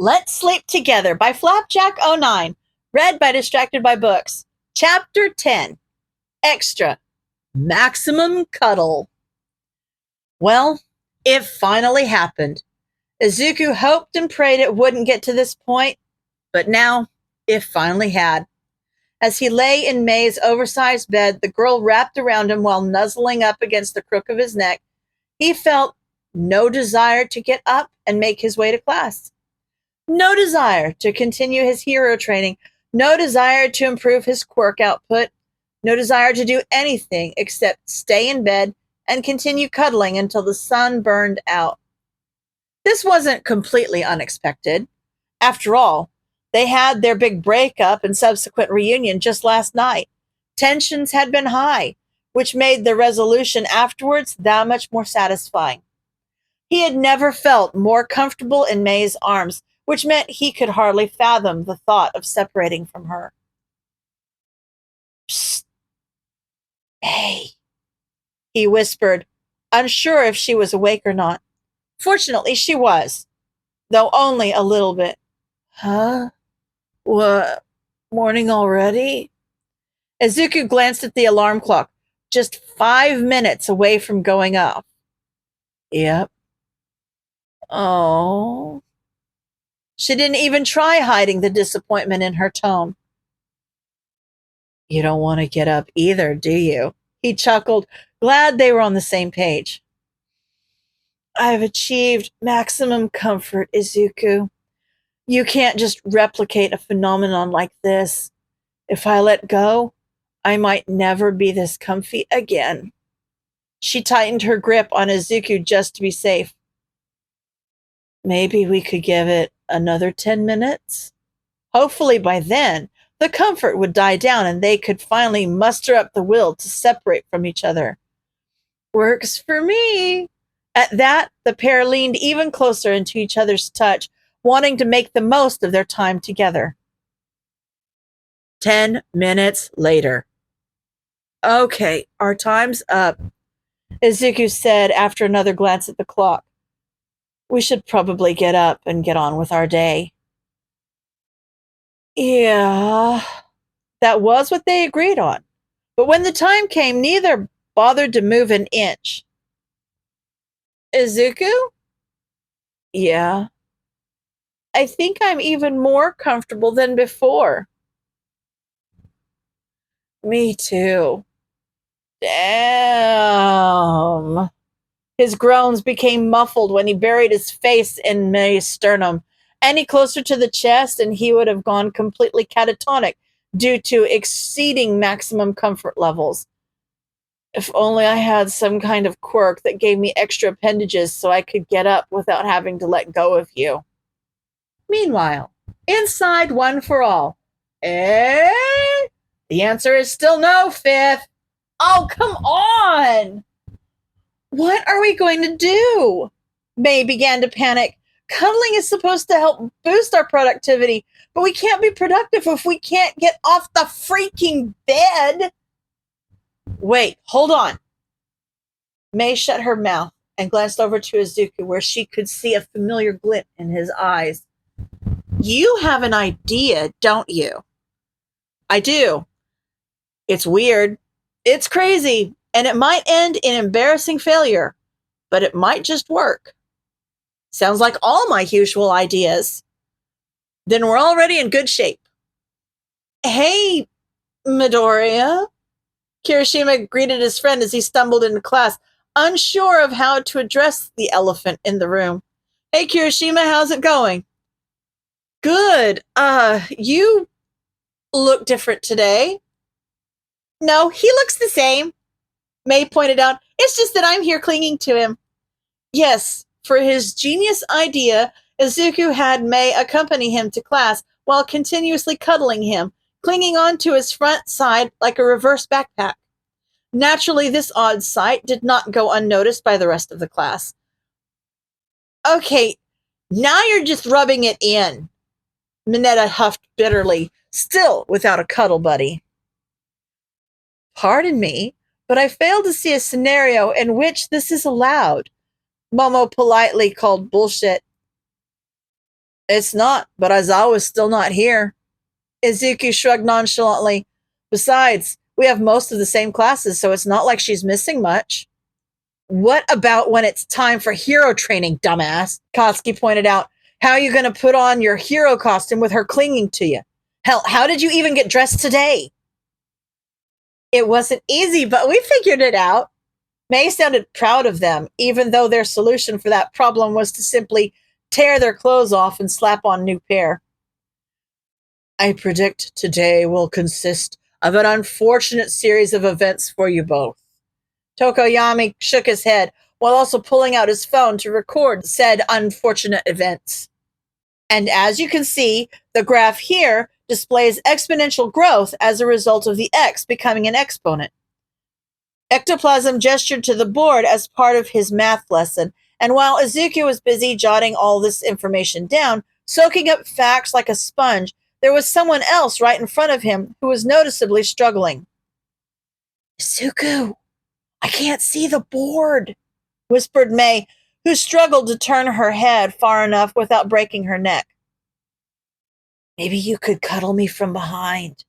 Let's Sleep Together by Flapjack09, read by Distracted by Books. Chapter 10, Extra, Maximum Cuddle. Well, it finally happened. Izuku hoped and prayed it wouldn't get to this point, but now it finally had. As he lay in May's oversized bed, the girl wrapped around him while nuzzling up against the crook of his neck. He felt no desire to get up and make his way to class. No desire to continue his hero training, no desire to improve his quirk output, no desire to do anything except stay in bed and continue cuddling until the sun burned out. This wasn't completely unexpected. After all, they had their big breakup and subsequent reunion just last night. Tensions had been high, which made the resolution afterwards that much more satisfying. He had never felt more comfortable in May's arms, which meant he could hardly fathom the thought of separating from her. Psst, May, he whispered, unsure if she was awake or not. Fortunately, she was, though only a little bit. Huh? What? Morning already? Izuku glanced at the alarm clock, just 5 minutes away from going off. Yep. Oh. She didn't even try hiding the disappointment in her tone. You don't want to get up either, do you? He chuckled, glad they were on the same page. I've achieved maximum comfort, Izuku. You can't just replicate a phenomenon like this. If I let go, I might never be this comfy again. She tightened her grip on Izuku just to be safe. Maybe we could give it another 10 minutes? Hopefully by then, the comfort would die down and they could finally muster up the will to separate from each other. Works for me. At that, the pair leaned even closer into each other's touch, wanting to make the most of their time together. 10 minutes later. Okay, our time's up, Izuku said after another glance at the clock. We should probably get up and get on with our day. Yeah, that was what they agreed on. But when the time came, neither bothered to move an inch. Izuku? Yeah. I think I'm even more comfortable than before. Me too. Damn. His groans became muffled when he buried his face in May's sternum. Any closer to the chest, and he would have gone completely catatonic due to exceeding maximum comfort levels. If only I had some kind of quirk that gave me extra appendages so I could get up without having to let go of you. Meanwhile, inside One for All. The answer is still no, Fifth. Oh, come on! What are we going to do? May began to panic. Cuddling is supposed to help boost our productivity, but we can't be productive if we can't get off the freaking bed. Wait, hold on. May shut her mouth and glanced over to Izuku, where she could see a familiar glint in his eyes. You have an idea, don't you? I do. It's weird. It's crazy, and it might end in embarrassing failure, but it might just work. Sounds like all my usual ideas. Then we're already in good shape. Hey, Midoriya. Kirishima greeted his friend as he stumbled into class, unsure of how to address the elephant in the room. Hey, Kirishima, how's it going? Good. You look different today. No, he looks the same, May pointed out. It's just that I'm here clinging to him. Yes, for his genius idea, Izuku had May accompany him to class while continuously cuddling him, clinging onto his front side like a reverse backpack. Naturally, this odd sight did not go unnoticed by the rest of the class. Okay, now you're just rubbing it in, Mineta huffed bitterly, still without a cuddle buddy. Pardon me, but I fail to see a scenario in which this is allowed, Momo politely called bullshit. It's not, but Aizawa is still not here. Izuku shrugged nonchalantly. Besides, we have most of the same classes, so it's not like she's missing much. What about when it's time for hero training, dumbass? Katsuki pointed out. How are you going to put on your hero costume with her clinging to you? Hell, how did you even get dressed today? It wasn't easy, but we figured it out. May sounded proud of them, even though their solution for that problem was to simply tear their clothes off and slap on a new pair. I predict today will consist of an unfortunate series of events for you both. Tokoyami shook his head while also pulling out his phone to record said unfortunate events. And as you can see, the graph here displays exponential growth as a result of the x becoming an exponent. Ectoplasm gestured to the board as part of his math lesson, and while Izuku was busy jotting all this information down, soaking up facts like a sponge, there was someone else right in front of him who was noticeably struggling. Izuku, I can't see the board, whispered May, who struggled to turn her head far enough without breaking her neck. Maybe you could cuddle me from behind,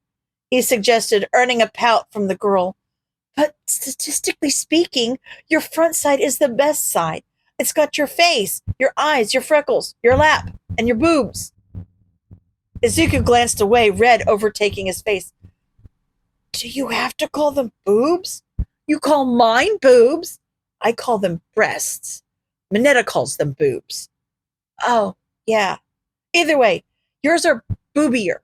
he suggested, earning a pout from the girl. But statistically speaking, your front side is the best side. It's got your face, your eyes, your freckles, your lap, and your boobs. Izuku glanced away, red overtaking his face. Do you have to call them boobs? You call mine boobs? I call them breasts. Mineta calls them boobs. Oh, yeah. Either way, yours are boobier.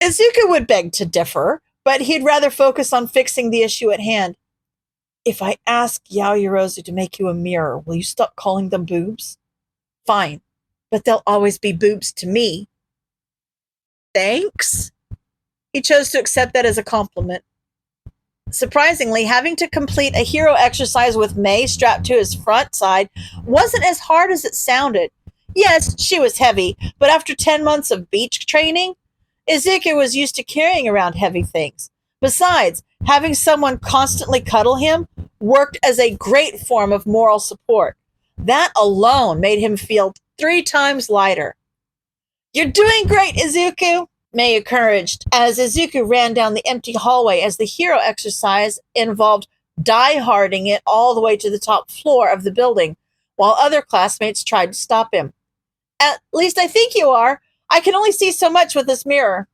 Izuku would beg to differ, but he'd rather focus on fixing the issue at hand. If I ask Yaoyorozu to make you a mirror, will you stop calling them boobs? Fine, but they'll always be boobs to me. Thanks? He chose to accept that as a compliment. Surprisingly, having to complete a hero exercise with May strapped to his front side wasn't as hard as it sounded. Yes, she was heavy, but after 10 months of beach training, Izuku was used to carrying around heavy things. Besides, having someone constantly cuddle him worked as a great form of moral support. That alone made him feel 3 times lighter. You're doing great, Izuku, May encouraged, as Izuku ran down the empty hallway as the hero exercise involved die-harding it all the way to the top floor of the building, while other classmates tried to stop him. At least I think you are. I can only see so much with this mirror.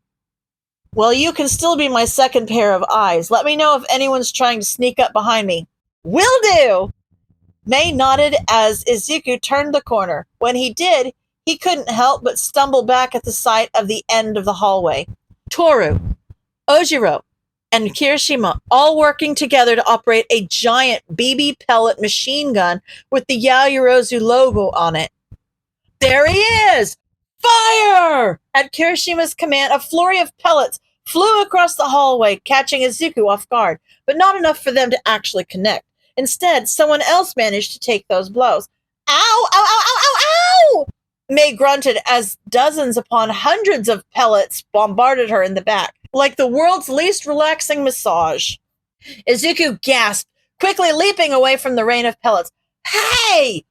Well, you can still be my second pair of eyes. Let me know if anyone's trying to sneak up behind me. Will do! May nodded as Izuku turned the corner. When he did, he couldn't help but stumble back at the sight of the end of the hallway. Toru, Ojiro, and Kirishima all working together to operate a giant BB pellet machine gun with the Yaoyorozu logo on it. There he is! Fire! At Kirishima's command, a flurry of pellets flew across the hallway, catching Izuku off guard, but not enough for them to actually connect. Instead, someone else managed to take those blows. Ow! Ow! Ow! Ow! Ow! Ow! May grunted as dozens upon hundreds of pellets bombarded her in the back, like the world's least relaxing massage. Izuku gasped, quickly leaping away from the rain of pellets. Hey!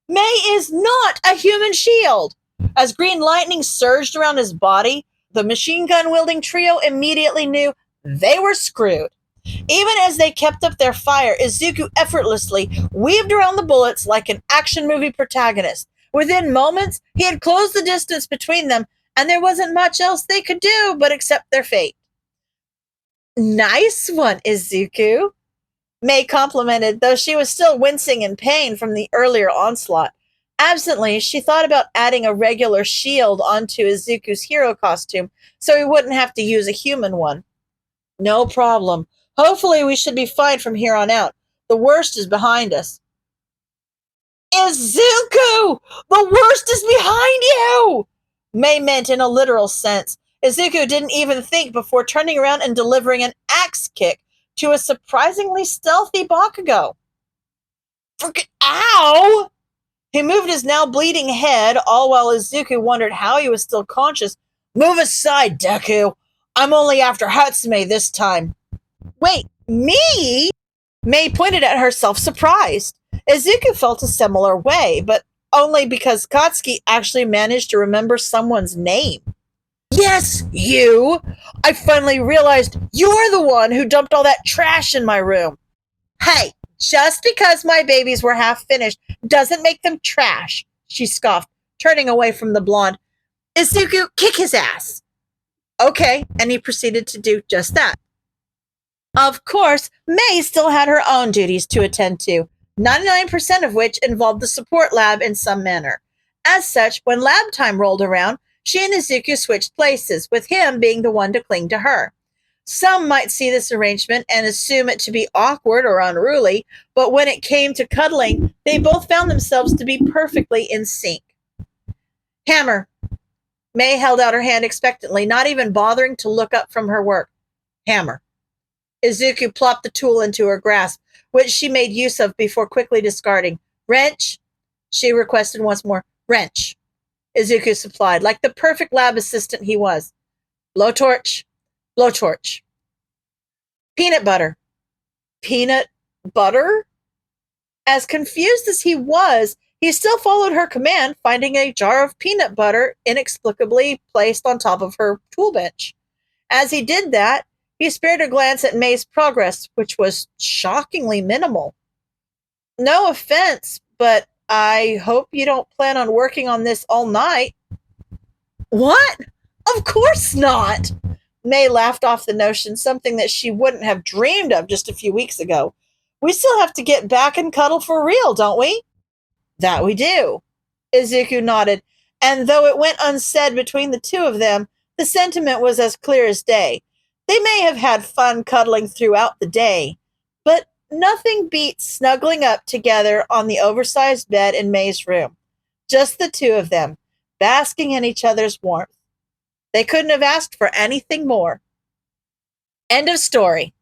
May is not a human shield! As green lightning surged around his body, the machine gun-wielding trio immediately knew they were screwed. Even as they kept up their fire, Izuku effortlessly weaved around the bullets like an action movie protagonist. Within moments, he had closed the distance between them, and there wasn't much else they could do but accept their fate. Nice one, Izuku, May complimented, though she was still wincing in pain from the earlier onslaught. Absently, she thought about adding a regular shield onto Izuku's hero costume so he wouldn't have to use a human one. No problem. Hopefully we should be fine from here on out. The worst is behind us. Izuku! The worst is behind you! May meant in a literal sense. Izuku didn't even think before turning around and delivering an axe kick to a surprisingly stealthy Bakugo. Ow! He moved his now bleeding head, all while Izuku wondered how he was still conscious. Move aside, Deku. I'm only after Hatsume this time. Wait, me? May pointed at herself, surprised. Izuku felt a similar way, but only because Kotsky actually managed to remember someone's name. Yes, you! I finally realized you're the one who dumped all that trash in my room. Hey, just because my babies were half finished doesn't make them trash, she scoffed, turning away from the blonde. Izuku, kick his ass. Okay, and he proceeded to do just that. Of course, May still had her own duties to attend to, 99% of which involved the support lab in some manner. As such, when lab time rolled around, she and Izuku switched places, with him being the one to cling to her. Some might see this arrangement and assume it to be awkward or unruly, but when it came to cuddling, they both found themselves to be perfectly in sync. Hammer. May held out her hand expectantly, not even bothering to look up from her work. Hammer. Izuku plopped the tool into her grasp, which she made use of before quickly discarding. Wrench, she requested once more. Wrench, Izuku supplied, like the perfect lab assistant he was. Blowtorch, blowtorch. Peanut butter. Peanut butter? As confused as he was, he still followed her command, finding a jar of peanut butter inexplicably placed on top of her tool bench. As he did that, he spared a glance at May's progress, which was shockingly minimal. No offense, but I hope you don't plan on working on this all night. What? Of course not! May laughed off the notion, something that she wouldn't have dreamed of just a few weeks ago. We still have to get back and cuddle for real, don't we? That we do. Izuku nodded, and though it went unsaid between the two of them, the sentiment was as clear as day. They may have had fun cuddling throughout the day, but nothing beats snuggling up together on the oversized bed in May's room. Just the two of them, basking in each other's warmth. They couldn't have asked for anything more. End of story.